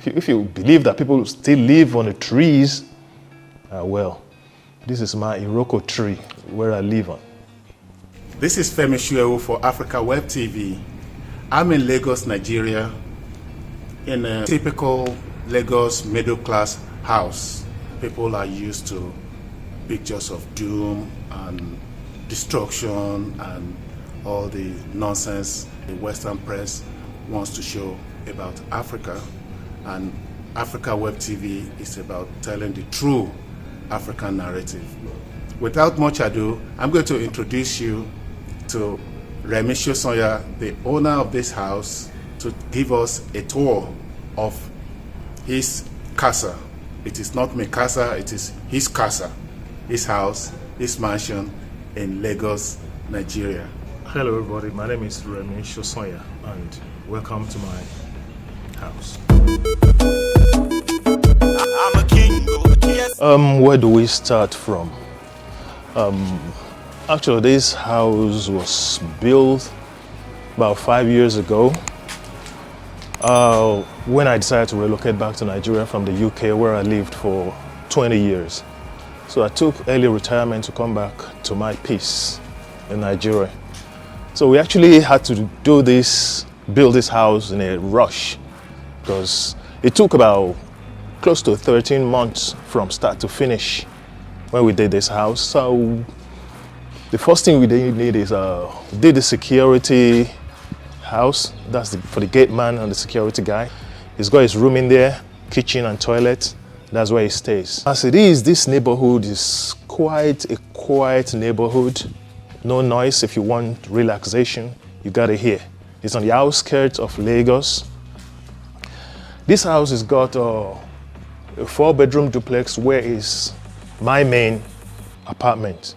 if you believe that people still live on the trees, well, this is my Iroko tree where I live on. This is Femi Shuewu for Africa Web TV. I'm in Lagos, Nigeria, in a typical Lagos middle-class house. People are used to pictures of doom and destruction and all the nonsense the Western press wants to show about Africa. And Africa Web TV is about telling the true African narrative. Without much ado, I'm going to introduce you to Remi Sosanya, the owner of this house, to give us a tour of his casa. It is not my casa, it is his casa, his house, his mansion in Lagos, Nigeria. Hello everybody, my name is Remi Sosanya and welcome to my house. I'm a king. Where do we start from? Actually, this house was built about 5 years ago when I decided to relocate back to Nigeria from the UK, where I lived for 20 years. So I took early retirement to come back to my peace in Nigeria. So we actually had to build this house in a rush because it took about close to 13 months from start to finish when we did this house. So the first thing we need is did the security house. That's for the gate man and the security guy. He's got his room in there, kitchen and toilet. That's where he stays. As it is, this neighborhood is quite a quiet neighborhood. No noise. If you want relaxation, you got it here. It's on the outskirts of Lagos. This house has got a 4-bedroom duplex where is my main apartment.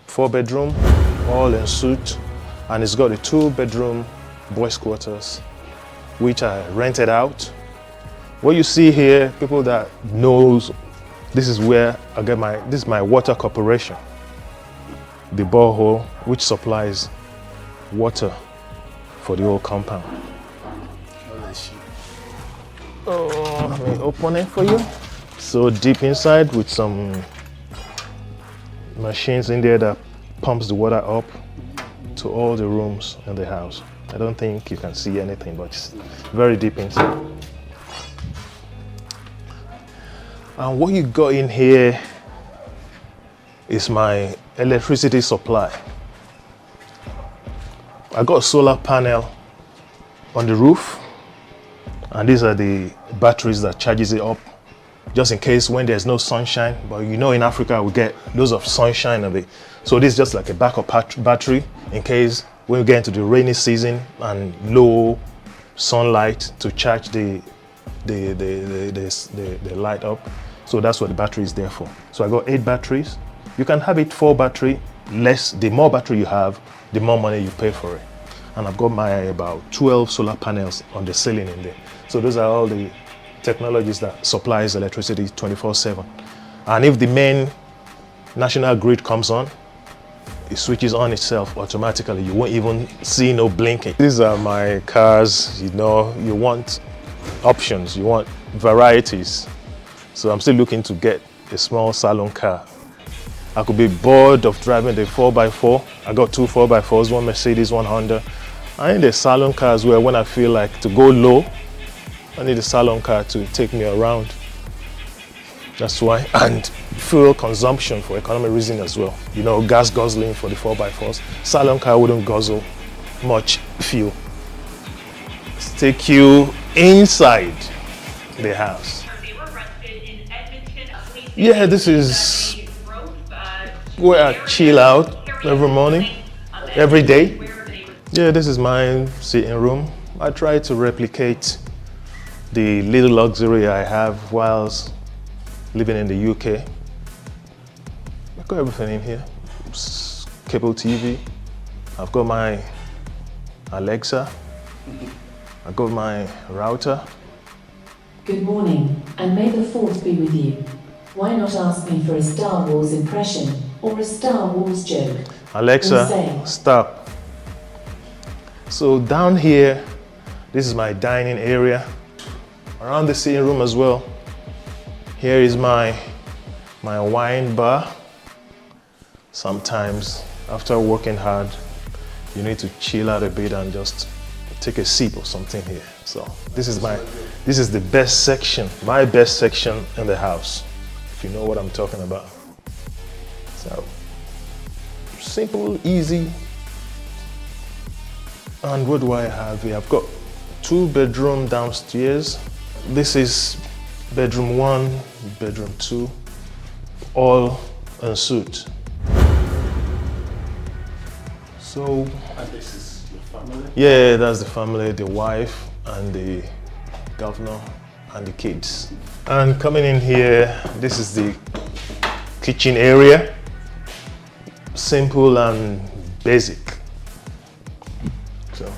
4-bedroom, all en suite, and it's got a 2-bedroom boys' quarters, which I rented out. What you see here, people that knows, this is where I get this is my water corporation. The borehole, which supplies water for the whole compound. Oh, let me open it for you. So deep inside with some machines in there that pumps the water up to all the rooms in the house. I don't think you can see anything, but it's very deep inside. And what you got in here is my electricity supply. I got a solar panel on the roof, and these are the batteries that charges it up just in case when there's no sunshine. But you know, in Africa we get loads of sunshine of it, so this is just like a backup battery in case when we get into the rainy season and low sunlight to charge the light up. So that's what the battery is there for. So I got 8 batteries. You can have it 4 battery. The more battery you have, the more money you pay for it. And I've got my about 12 solar panels on the ceiling in there. So those are all the technologies that supplies electricity 24/7. And if the main national grid comes on, it switches on itself automatically. You won't even see no blinking. These are my cars. You know, you want options, you want varieties. So I'm still looking to get a small salon car. I could be bored of driving the 4x4. I got 2 4x4s, one Mercedes, one Honda. I need a salon car as well when I feel like to go low. I need a salon car to take me around. That's why. And fuel consumption for economic reason as well. You know, gas guzzling for the 4x4s. Salon car wouldn't guzzle much fuel. Let's take you inside the house. Yeah, this is where I chill out every morning, every day. Yeah, this is my sitting room. I try to replicate the little luxury I have whilst living in the UK. I've got everything in here. Cable TV. I've got my Alexa. I've got my router. Good morning, and may the 4th be with you. Why not ask me for a Star Wars impression or a Star Wars joke? Alexa, stop. So down here, this is my dining area. Around the sitting room as well, here is my wine bar. Sometimes after working hard, you need to chill out a bit and just take a sip of something here. So this is the best section, my best section in the house, if you know what I'm talking about. So simple, easy. And what do I have here? I've got 2 bedrooms downstairs. This is bedroom 1, bedroom 2, all en suite. So, And this is your family? yeah, that's the family, the wife and the governor and the kids. And coming in here, this is the kitchen area. Simple and basic. So.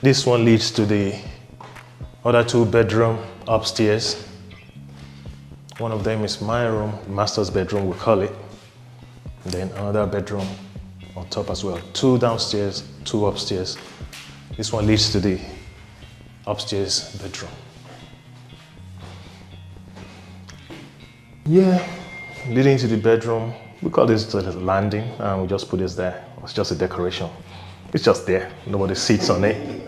This one leads to the other 2 bedroom upstairs. One of them is my room, master's bedroom we call it. And then another bedroom on top as well. 2 downstairs, 2 upstairs. This one leads to the upstairs bedroom. Yeah, leading to the bedroom. We call this the landing and we just put this there. It's just a decoration. It's just there. Nobody sits on it.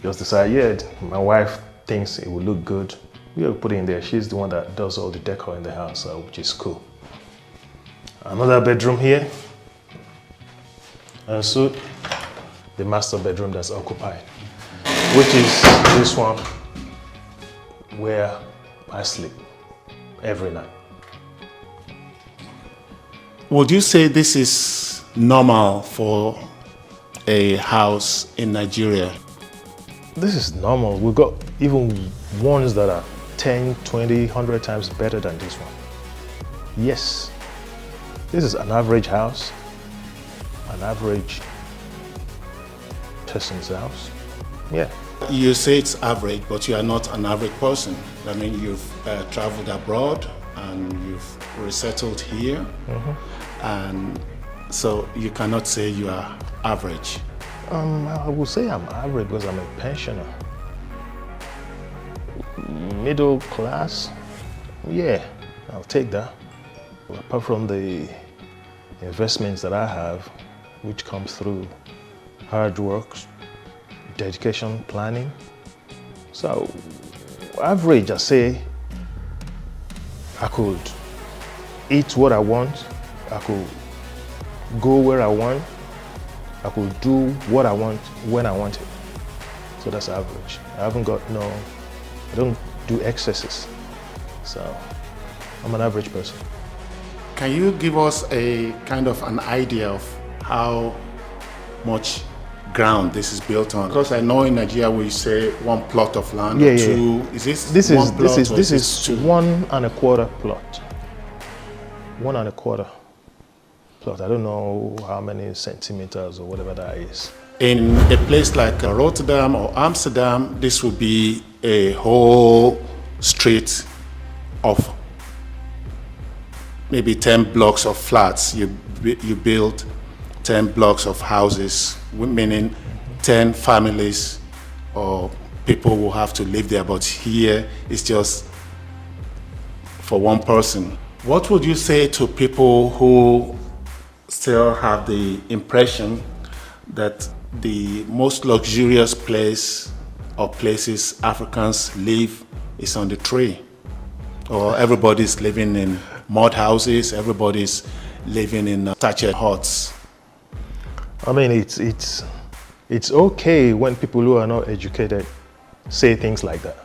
Just decide, yeah, my wife thinks it will look good. We'll put it in there. She's the one that does all the decor in the house, which is cool. Another bedroom here. And so the master bedroom that's occupied, which is this one where I sleep every night. Would you say this is normal for a house in Nigeria? This is normal. We've got even ones that are 10, 20, 100 times better than this one. Yes, this is an average house, an average person's house. Yeah. You say it's average, but you are not an average person. I mean, you've traveled abroad and you've resettled here. And so you cannot say you are average. I would say I'm average because I'm a pensioner. Middle class, yeah, I'll take that. Apart from the investments that I have, which comes through hard work, dedication, planning. So, average, I say, I could eat what I want, I could go where I want, I could do what I want when I want it. So that's average. I don't do excesses. So I'm an average person. Can you give us a kind of an idea of how much ground this is built on? Because I know in Nigeria we say 1 plot of land or 2. Is this one plot or this is 2? 1¼ plot. 1¼ plot. I don't know how many centimeters or whatever that is. In a place like Rotterdam or Amsterdam, this would be a whole street of maybe 10 blocks of flats. You build 10 blocks of houses, meaning 10 families or people will have to live there. But here it's just for 1 person. What would you say to people who still have the impression that the most luxurious place or places Africans live is on the tree? Or everybody's living in mud houses, everybody's living in thatched huts? I mean, it's okay when people who are not educated say things like that.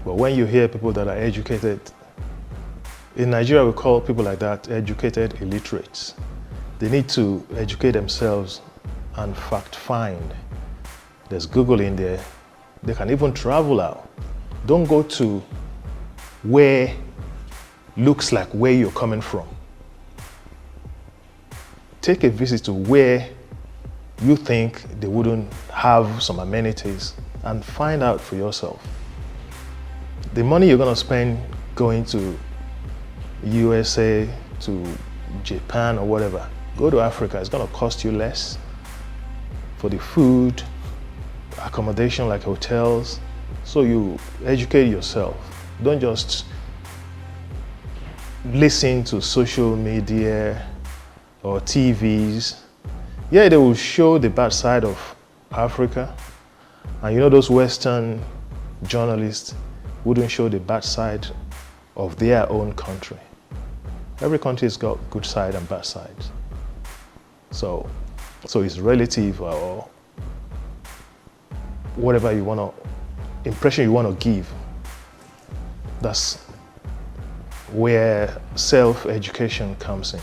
But when you hear people that are educated, in Nigeria we call people like that educated illiterates. They need to educate themselves and fact find. There's Google in there. They can even travel out. Don't go to where looks like where you're coming from. Take a visit to where you think they wouldn't have some amenities and find out for yourself. The money you're going to spend going to USA to Japan or whatever. Go to Africa, it's gonna cost you less for the food, accommodation like hotels. So you educate yourself. Don't just listen to social media or TVs. Yeah, they will show the bad side of Africa. And you know those Western journalists wouldn't show the bad side of their own country. Every country has got good side and bad sides. So it's relative or whatever you want to, impression you want to give. That's where self-education comes in.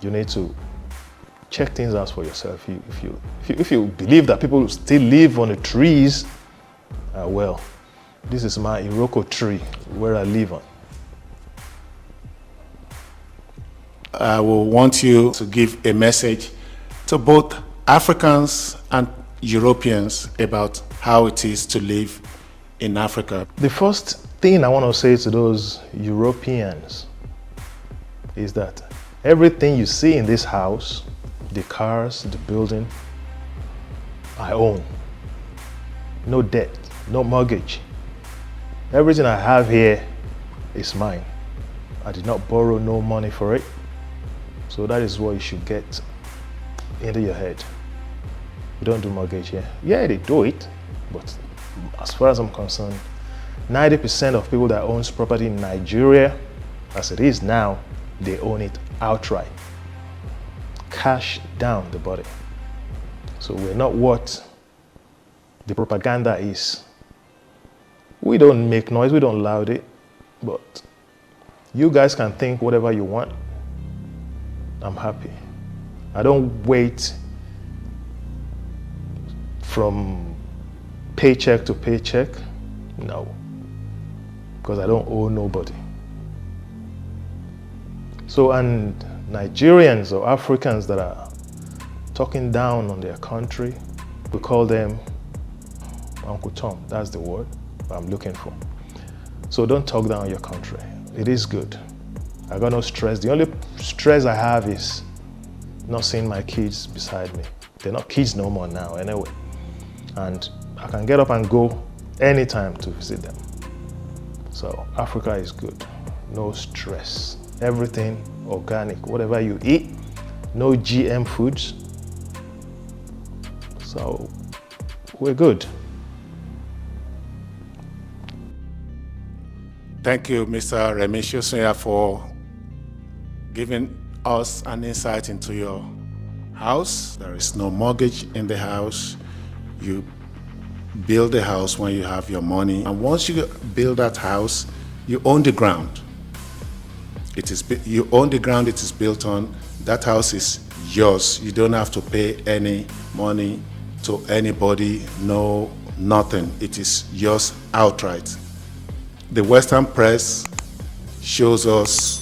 You need to check things out for yourself. If you believe that people still live on the trees, well, this is my Iroko tree where I live on. I will want you to give a message to both Africans and Europeans about how it is to live in Africa. The first thing I want to say to those Europeans is that everything you see in this house, the cars, the building, I own. No debt, no mortgage. Everything I have here is mine. I did not borrow no money for it. So that is what you should get into your head. You don't do mortgage here. Yeah, they do it, but as far as I'm concerned, 90% of people that owns property in Nigeria, as it is now, they own it outright. Cash down the body. So we're not what the propaganda is. We don't make noise, we don't loud it, but you guys can think whatever you want. I'm happy. I don't wait from paycheck to paycheck. No, because I don't owe nobody. So, and Nigerians or Africans that are talking down on their country, we call them Uncle Tom. That's the word I'm looking for. So don't talk down on your country. It is good. I got no stress. The only stress I have is not seeing my kids beside me. They're not kids no more now anyway. And I can get up and go anytime to visit them. So Africa is good. No stress. Everything organic. Whatever you eat, no GM foods. So we're good. Thank you, Mr. Remi Soya, for giving us an insight into your house. There is no mortgage in the house. You build the house when you have your money. And once you build that house, you own the ground. You own the ground it is built on. That house is yours. You don't have to pay any money to anybody, no, nothing. It is yours outright. The Western press shows us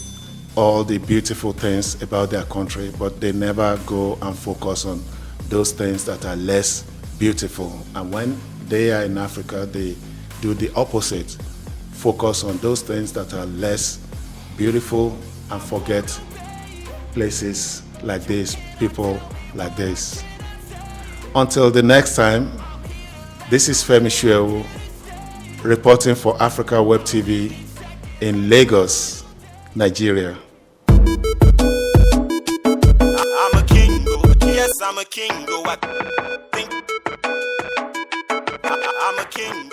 all the beautiful things about their country, but they never go and focus on those things that are less beautiful. And when they are in Africa, they do the opposite. Focus on those things that are less beautiful and forget places like this, people like this. Until the next time, this is Femi Shuewu reporting for Africa Web TV in Lagos, Nigeria. I'm a king, yes, I'm a king. I'm a king.